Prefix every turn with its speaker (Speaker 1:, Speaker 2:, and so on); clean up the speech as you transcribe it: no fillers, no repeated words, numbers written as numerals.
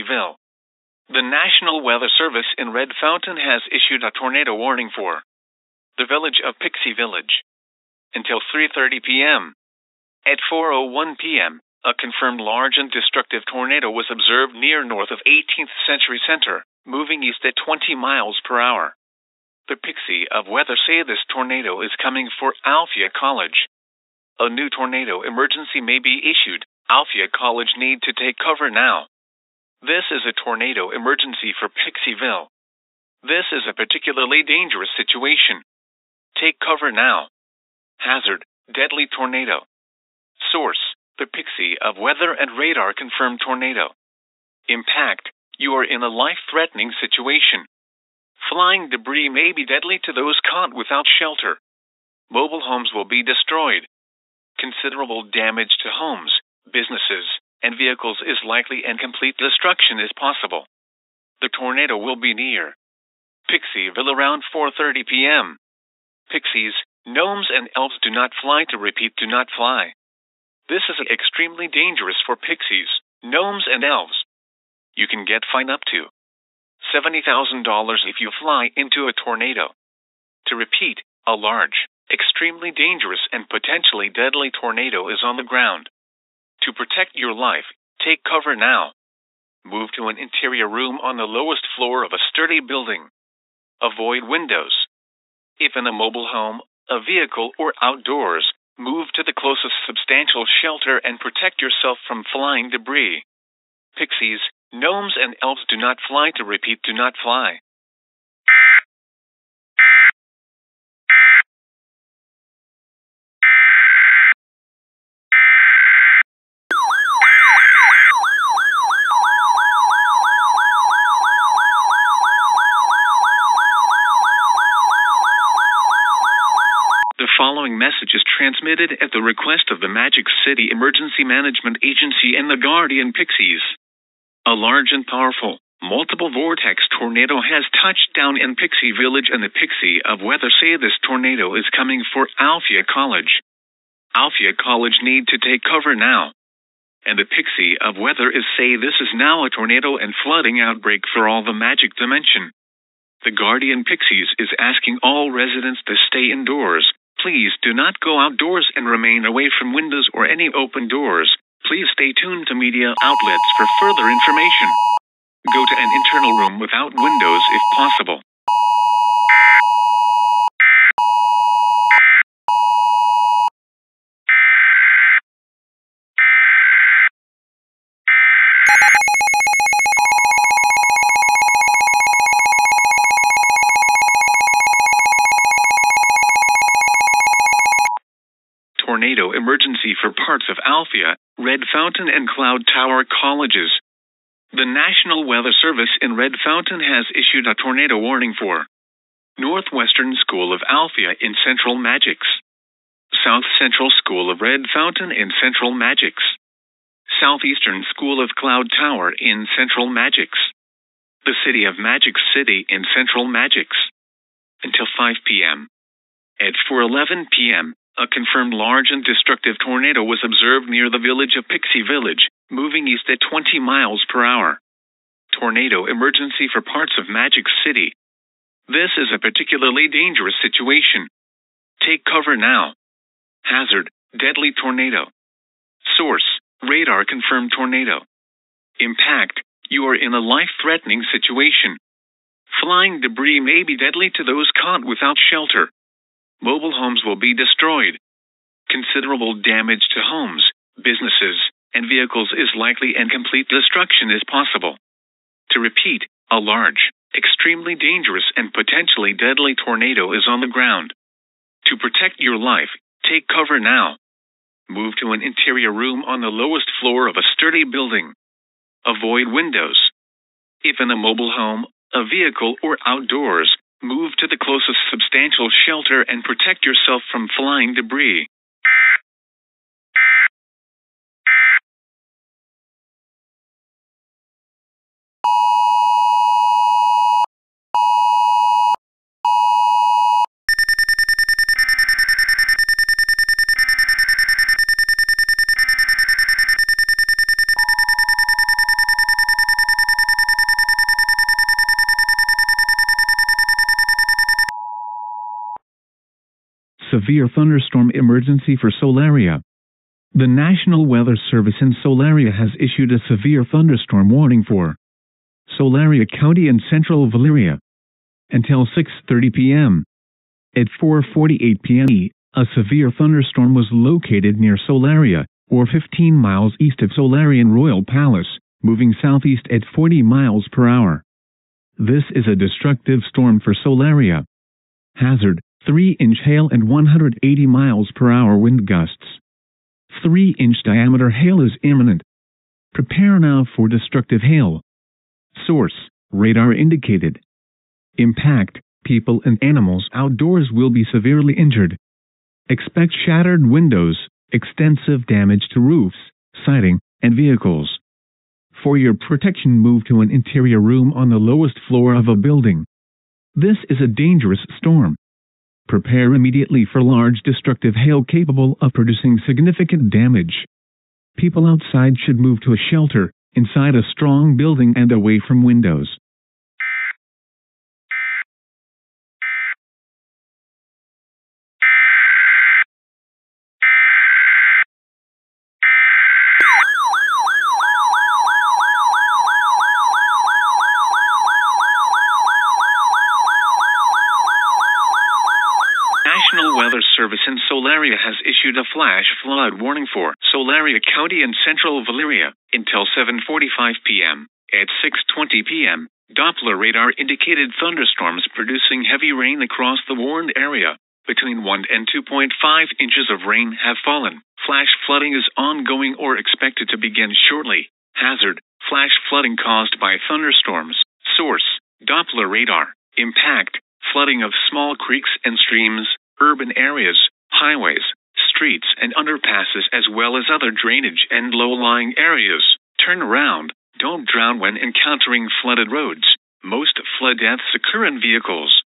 Speaker 1: Pixieville. The National Weather Service in Red Fountain has issued a tornado warning for the village of Pixie Village until 3:30 p.m. At 4:01 p.m., a confirmed large and destructive tornado was observed near north of 18th Century Center, moving east at 20 miles per hour. The Pixie of Weather say this tornado is coming for Alphia College. A new tornado emergency may be issued. Alphia College need to take cover now. This is a tornado emergency for Pixieville. This is a particularly dangerous situation. Take cover now. Hazard, deadly tornado. Source, the Pixie of Weather and Radar confirmed tornado. Impact, you are in a life-threatening situation. Flying debris may be deadly to those caught without shelter. Mobile homes will be destroyed. Considerable damage to homes, businesses, and vehicles is likely and complete destruction is possible. The tornado will be near Pixieville around 4:30 p.m. Pixies, gnomes, and elves do not fly. To repeat, do not fly. This is extremely dangerous for pixies, gnomes, and elves. You can get fined up to $70,000 if you fly into a tornado. To repeat, a large, extremely dangerous, and potentially deadly tornado is on the ground. To protect your life, take cover now. Move to an interior room on the lowest floor of a sturdy building. Avoid windows. If in a mobile home, a vehicle, or outdoors, move to the closest substantial shelter and protect yourself from flying debris. Pixies, gnomes, and elves do not fly. To repeat, do not fly. The following message is transmitted at the request of the Magic City Emergency Management Agency and the Guardian Pixies. A large and powerful, multiple vortex tornado has touched down in Pixie Village, and the Pixie of Weather say this tornado is coming for Alphia College. Alphia College need to take cover now. And the Pixie of Weather is say this is now a tornado and flooding outbreak for all the Magic Dimension. The Guardian Pixies is asking all residents to stay indoors. Please do not go outdoors and remain away from windows or any open doors. Please stay tuned to media outlets for further information. Go to an internal room without windows if possible. Tornado emergency for parts of Alphia, Red Fountain, and Cloud Tower colleges. The National Weather Service in Red Fountain has issued a tornado warning for Northwestern School of Alphia in Central Magics, South Central School of Red Fountain in Central Magics, Southeastern School of Cloud Tower in Central Magics, the City of Magic City in Central Magics, until 5 p.m. At 4:11 p.m., a confirmed large and destructive tornado was observed near the village of Pixie Village, moving east at 20 miles per hour. Tornado emergency for parts of Magic City. This is a particularly dangerous situation. Take cover now. Hazard, deadly tornado. Source, radar confirmed tornado. Impact, you are in a life-threatening situation. Flying debris may be deadly to those caught without shelter. Mobile homes will be destroyed. Considerable damage to homes, businesses, and vehicles is likely, and complete destruction is possible. To repeat, a large, extremely dangerous, and potentially deadly tornado is on the ground. To protect your life, take cover now. Move to an interior room on the lowest floor of a sturdy building. Avoid windows. If in a mobile home, a vehicle, or outdoors, move to the closest substantial shelter and protect yourself from flying debris. severe thunderstorm emergency for Seoul area. The National Weather Service in Seoul area has issued a severe thunderstorm warning for Seoul area County and Central Valeria until 6:30 p.m. At 4:48 p.m., a severe thunderstorm was located near Seoul area, or 15 miles east of Seoul area in Royal Palace, moving southeast at 40 miles per hour. This is a destructive storm for Seoul area. Hazard: 3-inch hail and 180 miles per hour wind gusts. 3-inch diameter hail is imminent. Prepare now for destructive hail. Source: radar indicated. Impact: people and animals outdoors will be severely injured. Expect shattered windows, extensive damage to roofs, siding, and vehicles. For your protection, move to an interior room on the lowest floor of a building. This is a dangerous storm. Prepare immediately for large destructive hail capable of producing significant damage. People outside should move to a shelter, inside a strong building and away from windows. National Weather Service in Seoul area has issued a flash flood warning for Seoul area County and Central Valeria until 7:45 p.m. At 6:20 p.m., Doppler radar indicated thunderstorms producing heavy rain across the warned area. Between 1 and 2.5 inches of rain have fallen. Flash flooding is ongoing or expected to begin shortly. Hazard: flash flooding caused by thunderstorms. Source: Doppler radar. Impact: flooding of small creeks and streams, urban areas, highways, streets and underpasses, as well as other drainage and low-lying areas. Turn around. Don't drown when encountering flooded roads. Most flood deaths occur in vehicles.